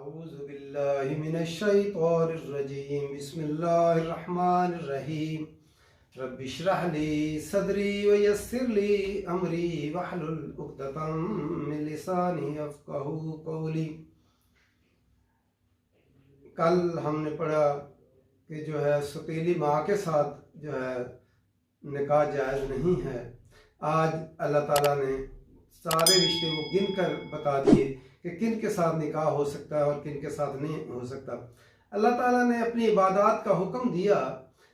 اعوذ باللہ من الشیطان الرجیم بسم اللہ الرحمن الرحیم رب اشرح لی صدری ویسر لی امری واحلل عقدۃ من لسانی یفقہوا قولی۔ کل ہم نے پڑھا کہ جو ہے ستیلی ماں کے ساتھ جو ہے نکاح جائز نہیں ہے۔ آج اللہ تعالیٰ نے سارے رشتے وہ گن کر بتا دیے کہ کن کے ساتھ نکاح ہو سکتا ہے اور کن کے ساتھ نہیں ہو سکتا۔ اللہ تعالیٰ نے اپنی عبادات کا حکم دیا،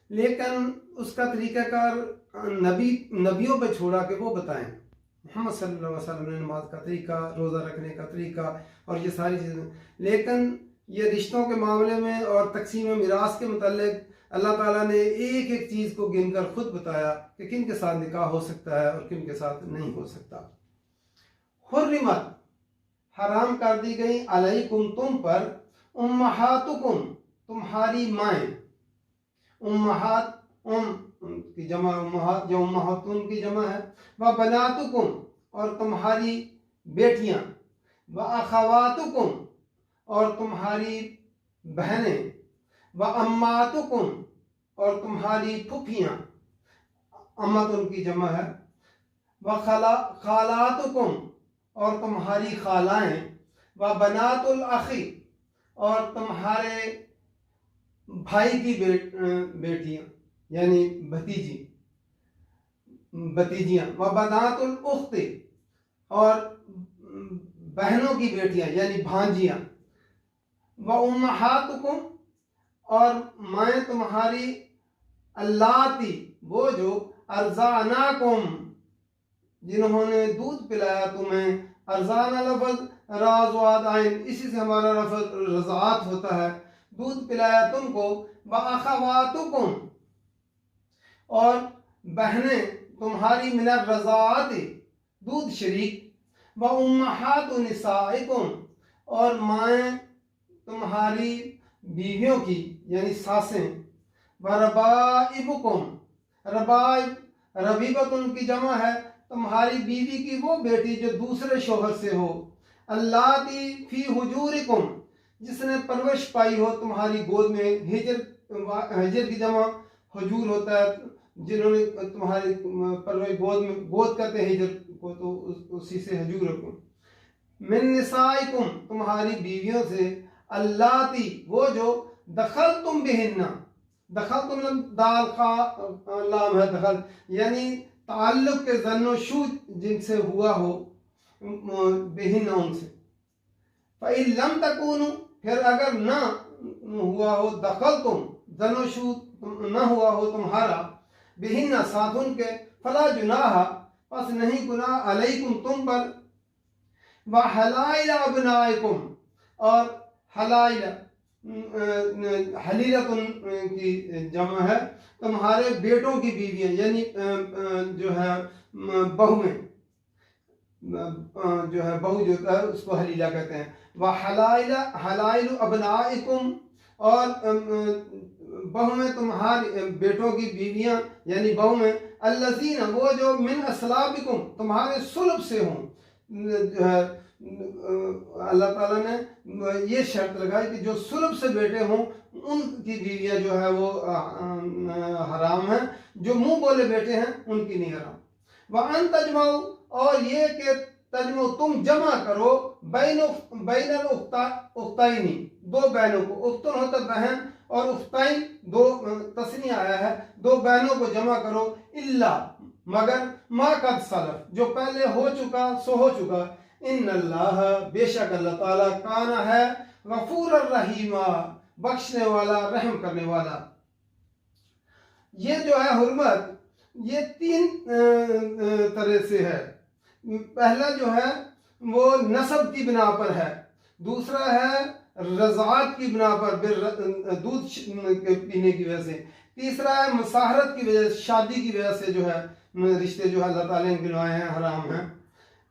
لیکن اس کا طریقہ کار نبیوں پہ چھوڑا کہ وہ بتائیں۔ محمد صلی اللہ علیہ وسلم نے نماز کا طریقہ، روزہ رکھنے کا طریقہ اور یہ ساری چیزیں، لیکن یہ رشتوں کے معاملے میں اور تقسیم میراث کے متعلق اللہ تعالیٰ نے ایک ایک چیز کو گن کر خود بتایا کہ کن کے ساتھ نکاح ہو سکتا ہے اور کن کے ساتھ نہیں ہو سکتا۔ حرمت، حرام کر دی گئی، علیکم تم پر، امہاتکم تمہاری مائیں، امہات کی جمع امہات، جو امہاتن کی جمع ہے، و بناتکم اور تمہاری بیٹیاں، و اخواتکم اور تمہاری بہنیں، و اماتکم اور تمہاری پھپھیاں، امتن کی جمع ہے، و خالاتکم اور تمہاری خالائیں، و بنات الاخی اور تمہارے بھائی کی بیٹیاں یعنی بھتیجیاں، و بنات الاخت اور بہنوں کی بیٹیاں یعنی بھانجیاں، و امہاتکم اور مائیں تمہاری، اللاتی وہ جو، ارضعناکم جنہوں نے دودھ پلایا تمہیں، ارضانہ لفظ راز واد آئین، اسی سے ہمارا لفظ رضاعت ہوتا ہے، دودھ پلایا تم کو، وَأَخَوَاتُكُمْ اور بہنیں تمہاری، من الرضاعت دودھ شریک، وَأُمَّهَاتُ نِسَائِكُمْ اور مائیں تمہاری بیویوں کی یعنی ساسیں، وَرَبَائِبُكُمْ ربائب ربیبتن کی جمع ہے، تمہاری بیوی کی وہ بیٹی جو دوسرے شوہر سے ہو، اللاتی فی حجورکم جس نے پرورش پائی ہو تمہاری گود میں، ہجر کی جمع حجور ہوتا ہے، جنہوں نے تمہاری پرورش گود میں، گود کہتے ہیں ہجر کو تو اسی سے حجورکم، من نسائکم تمہاری بیویوں سے، اللاتی وہ جو، دخلتم بہن، دخلتم دال خا لام ہے دخل یعنی تعلق کے ظن و شوج جن سے ہوا ہو، بہن ان سے، فَإِن لَمْ تَكُونُوا پھر اگر نہ ہوا ہو، دخلتم ظن و شوج نہ ہوا ہو تمہارا، بہن ساتھ ان کے، فلا جناح پس نہیں گناہ، علیکم تم پر، وحلائل ابنائکم اور حلائل حلیلتن کی جمع ہے، تمہارے بیٹوں کی بیویاں یعنی جو ہے بہویں، جو ہے بہو جو ہے اس کو حلیلہ کہتے ہیں، حلائل ابنائکم اور بہویں تمہارے بیٹوں کی بیویاں یعنی بہویں، الذین وہ جو، من اصلابکم تمہارے صلب سے ہوں۔ اللہ تعالیٰ نے یہ شرط لگائی کہ جو صلب سے بیٹے ہوں ان کی بیویاں جو ہے وہ حرام ہیں، جو منہ بولے بیٹے ہیں ان کی نہیں حرام۔ وَأَن تَجْمَعُوا اور یہ کہ تجمع تم جمع کرو، بین الاختین دو بہنوں کو، اختن ہوتا بہن اور اختین دو تثنیہ آیا ہے، دو بہنوں کو جمع کرو، الا مگر، ما قد سلف جو پہلے ہو چکا سو ہو چکا، ان اللہ بے شک اللہ تعالیٰ کانا ہے، غفور الرحیم بخشنے والا رحم کرنے والا۔ یہ جو ہے حرمت یہ تین طرح سے ہے۔ پہلا جو ہے وہ نسب کی بنا پر ہے، دوسرا ہے رضاعت کی بنا پر دودھ پینے کی وجہ سے، تیسرا ہے مساہرت کی وجہ سے، شادی کی وجہ سے جو ہے رشتے جو اللہ تعالیٰ نے گنوائے ہیں حرام ہیں۔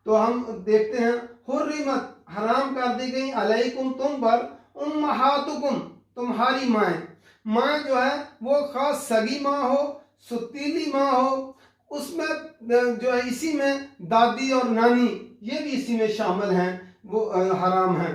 تو ہم دیکھتے ہیں، حرمت حرام کر دی گئی، علیکم تم پر، امہاتکم تمہاری مائیں، ماں جو ہے وہ خاص سگی ماں ہو، ستیلی ماں ہو، اس میں جو ہے اسی میں دادی اور نانی یہ بھی اسی میں شامل ہیں، وہ حرام ہیں۔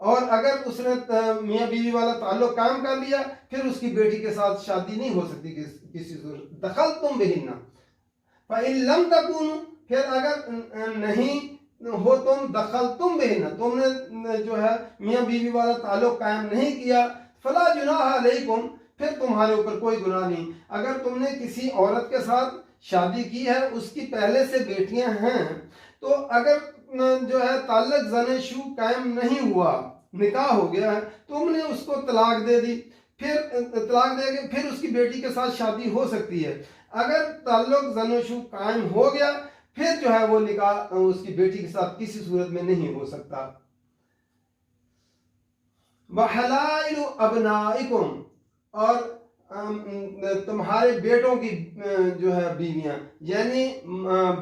اور اگر اس نے میاں بیوی والا تعلق قائم کر لیا پھر اس کی بیٹی کے ساتھ شادی نہیں ہو سکتی کسی صورت. دخلتم بہن فإن لم تکونوا، پھر اگر نہیں ہو تم دخلتم بہن، تم نے جو ہے میاں بیوی والا تعلق قائم نہیں کیا، فلا جناح علیکم، پھر تمہارے اوپر کوئی گناہ نہیں. اگر تم نے کسی عورت کے ساتھ شادی کی ہے، اس کی پہلے سے بیٹیاں ہیں، تو اگر جو ہے تعلق زن شو قائم نہیں ہوا، نکاح ہو گیا ہے، تم نے اس کو طلاق دے دی، پھر طلاق دے کے پھر اس کی بیٹی کے ساتھ شادی ہو سکتی ہے. اگر تعلق زن و شو قائم ہو گیا پھر جو ہے وہ نکاح اس کی بیٹی کے ساتھ کسی صورت میں نہیں ہو سکتا. وحلائل ابنائکم، اور تمہارے بیٹوں کی جو ہے بیویاں، یعنی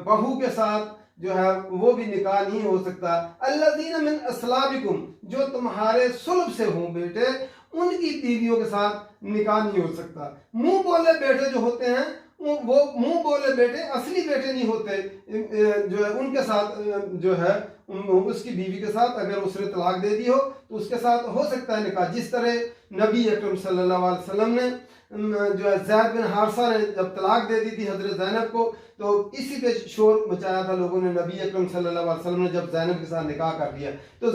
بہو کے ساتھ جو ہے وہ بھی نکاح نہیں ہو سکتا. الذین من اصلابکم، جو تمہارے صلب سے ہوں بیٹے، ان کی بیویوں کے ساتھ نکاح نہیں ہو سکتا. منہ بولے بیٹے جو ہوتے ہیں وہ منہ بولے بیٹے اصلی بیٹے نہیں ہوتے، جو ہے ان کے ساتھ جو ہے اس کی بیوی کے ساتھ اگر اس نے طلاق دے دی ہو تو اس کے ساتھ ہو سکتا ہے نکاح. جس طرح نبی اکرم صلی اللہ علیہ وسلم نے جو ہے زید بن حارثہ نے جب طلاق دے دی تھی حضرت زینب کو، تو اسی پہ شور مچایا تھا لوگوں نے. نبی اکرم صلی اللہ علیہ وسلم نے جب زینب کے ساتھ نکاح کر لیا تو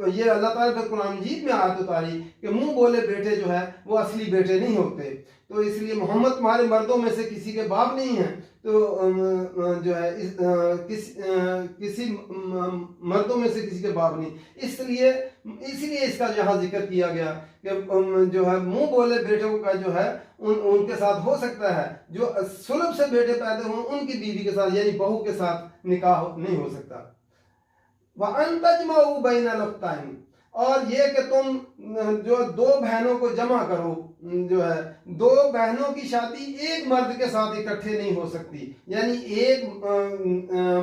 یہ اللہ تعالیٰ کے قرآن مجید میں آیت اتاری کہ منہ بولے بیٹے جو ہے وہ اصلی بیٹے نہیں ہوتے. تو اس لیے محمد تمہارے مردوں میں سے کسی کے باپ نہیں ہیں، تو جو ہے کسی مردوں میں سے کسی کے باپ نہیں. اسی لیے اس کا یہاں ذکر کیا گیا کہ جو ہے منہ بولے بیٹوں کا جو ہے ان کے ساتھ ہو سکتا ہے، جو صلب سے بیٹے پیدا ہوں ان کی بیوی کے ساتھ یعنی بہو کے ساتھ نکاح نہیں ہو سکتا. وَأَن تَجْمَعُوا بَيْنَ الْأُخْتَيْنِ، اور یہ کہ تم جو دو بہنوں کو جمع کرو، جو ہے دو بہنوں کی شادی ایک مرد کے ساتھ اکٹھے نہیں ہو سکتی، یعنی ایک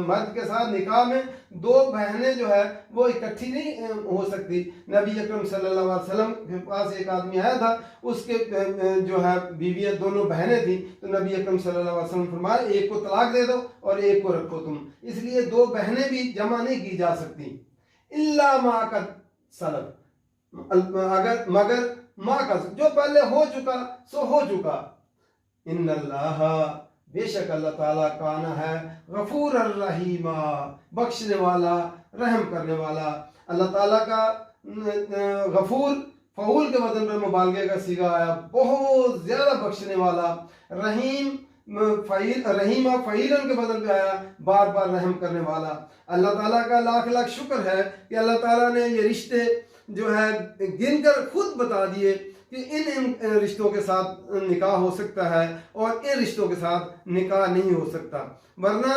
مرد کے ساتھ نکاح میں دو بہنیں جو ہے وہ اکٹھی نہیں ہو سکتی. نبی اکرم صلی اللہ علیہ وسلم کے پاس ایک آدمی آیا تھا، اس کے جو ہے بیویاں دونوں بہنیں تھیں، تو نبی اکرم صلی اللہ علیہ وسلم فرمایا ایک کو طلاق دے دو اور ایک کو رکھو تم. اس لیے دو بہنیں بھی جمع نہیں کی جا سکتی. الا ما قد سلف، مگر ما قد، جو پہلے ہو چکا سو ہو چکا. ان اللہ، بے شک اللہ تعالیٰ کان ہے غفور الرحیم، بخشنے والا رحم کرنے والا. اللہ تعالیٰ کا غفور فعول کے وزن پر مبالغے کا صیغہ آیا، بہت زیادہ بخشنے والا. رحیم رحیمہ فعیلن کے بدل پہ آیا، بار بار رحم کرنے والا. اللہ تعالیٰ کا لاکھ لاکھ شکر ہے کہ اللہ تعالیٰ نے یہ رشتے جو ہے گن کر خود بتا دیے کہ ان رشتوں کے ساتھ نکاح ہو سکتا ہے اور ان رشتوں کے ساتھ نکاح نہیں ہو سکتا. ورنہ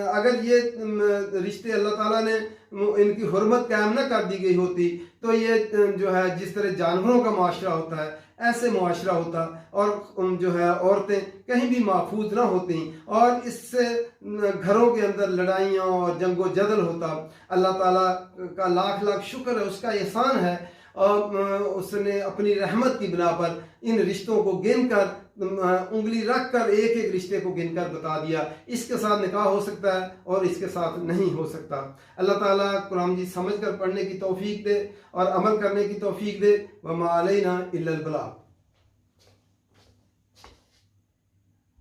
اگر یہ رشتے اللہ تعالیٰ نے ان کی حرمت قائم نہ کر دی گئی ہوتی تو یہ جو ہے جس طرح جانوروں کا معاشرہ ہوتا ہے ایسے معاشرہ ہوتا، اور جو ہے عورتیں کہیں بھی محفوظ نہ ہوتی، اور اس سے گھروں کے اندر لڑائیاں اور جنگ و جدل ہوتا. اللہ تعالیٰ کا لاکھ لاکھ شکر ہے، اس کا احسان ہے، اور اس نے اپنی رحمت کی بنا پر ان رشتوں کو گن کر انگلی رکھ کر ایک ایک رشتے کو گن کر بتا دیا اس کے ساتھ نکاح ہو سکتا ہے اور اس کے ساتھ نہیں ہو سکتا. اللہ تعالیٰ قرآن جی سمجھ کر پڑھنے کی توفیق دے اور عمل کرنے کی توفیق دے. وما علینا الا البلاغ.